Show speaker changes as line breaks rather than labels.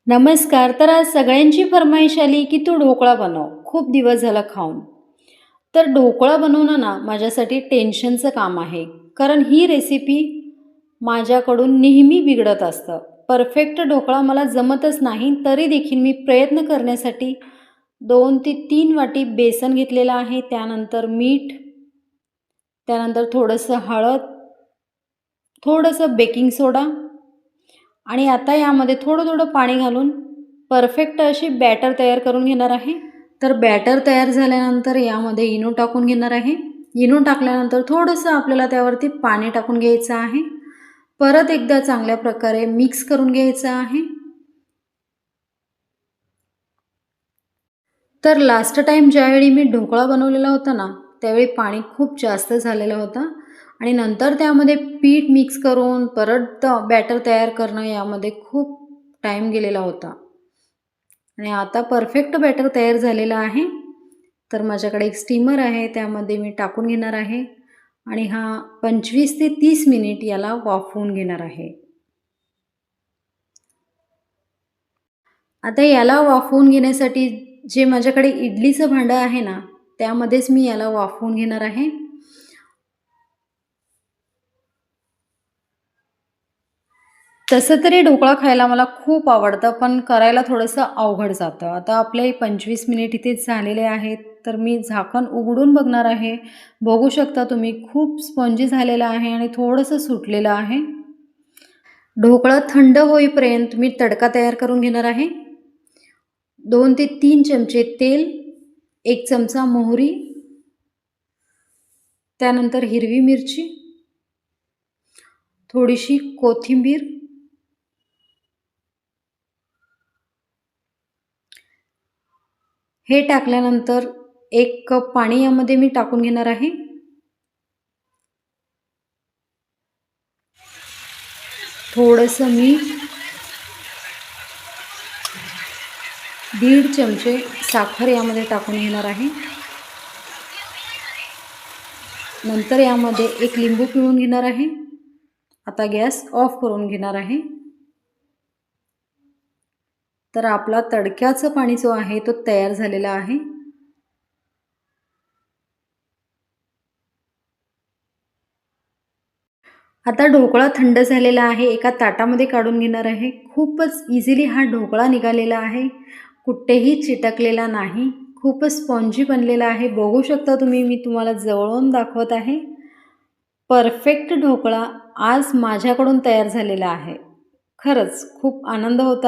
नमस्कार. तर आज सगळ्यांची फर्माईश आली, की "तू ढोकळा बनव." खूप दिवस झालं खाऊन. तर ढोकळा बनवणं ना माझ्यासाठी टेन्शनचं काम आहे. कारण ही रेसिपी माझ्याकडून नेहमी बिघडत असतं. परफेक्ट ढोकळा मला जमतच नाही, तरी देखील मी प्रयत्न करण्यासाठी 2 ते 3 वाटी बेसन घेतलेलं आहे. त्यानंतर मीठ, त्यानंतर थोडंसं हळद, थोडंसं बेकिंग सोडा आणि आता यामध्ये थोडं-थोडं पाणी घालून परफेक्ट अशी बॅटर तयार करून घेणार आहे. तर बॅटर तयार झाल्यानंतर यामध्ये इनो टाकून घेणार आहे. इनो टाकल्यानंतर थोडंसं आपल्याला त्यावरती पाणी टाकून घ्यायचं आहे. परत एकदा चांगल्या प्रकारे मिक्स करून घ्यायचं आहे. तर लास्ट टाईम ज्यावेळी मी ढोकळा बनवलेला होता ना, त्यावेळी पाणी खूप जास्त झालेलं होतं आणि नंतर त्यामध्ये पीठ मिक्स करून परत बॅटर तयार करणं यामध्ये खूप टाईम गेलेला होता. आणि आता परफेक्ट बॅटर तयार झालेलं आहे. तर माझ्याकडे एक स्टीमर आहे, त्यामध्ये मी टाकून घेणार आहे आणि हा 25 ते 30 मिनिट याला वाफवून घेणार आहे. आता याला वाफवून घेण्यासाठी जे माझ्याकडे इडलीचं भांडं आहे ना, त्यामध्येच मी याला वाफवून घेणार आहे. तसं तरी ढोकळा खायला मला खूप आवडतं, पण करायला थोडंसं अवघड जातं. आता आपले 25 मिनिट इथेच झालेले आहेत, तर मी झाकण उघडून बघणार आहे. बघू शकता तुम्ही खूप स्पंजी झालेला आहे आणि थोडंसं सुटलेलं आहे. ढोकळा थंड होईपर्यंत मी तडका तयार करून घेणार आहे. 2 ते 3 चमचे तेल, 1 चमचा मोहरी, त्यानंतर हिरवी मिरची, थोडीशी कोथिंबीर, हे टाकल्यानंतर 1 कप पाणी यामध्ये मी टाकून घेणार आहे. थोडंसं मीठ, 1.5 चमचे साखर यामध्ये टाकून घेणार आहे. नंतर यामध्ये 1 लिंबू पिळून घेणार आहे. आता गॅस ऑफ करून घेणार आहे. तर आपला तडक्याचं पाणी जो आहे तो तयार झालेला आहे. आता ढोकळा थंड झालेला आहे. एका ताटामध्ये काढून घेणार आहे. खूपच इझिली हा ढोकळा निघालेला आहे. कुठेही चिटकलेला नाही. खूपच स्पॉन्जी बनलेला आहे. बघू शकता तुम्ही, मी तुम्हाला जवळून दाखवत आहे. परफेक्ट ढोकळा आज माझ्याकडून तयार झालेला आहे. खरंच खूप आनंद होत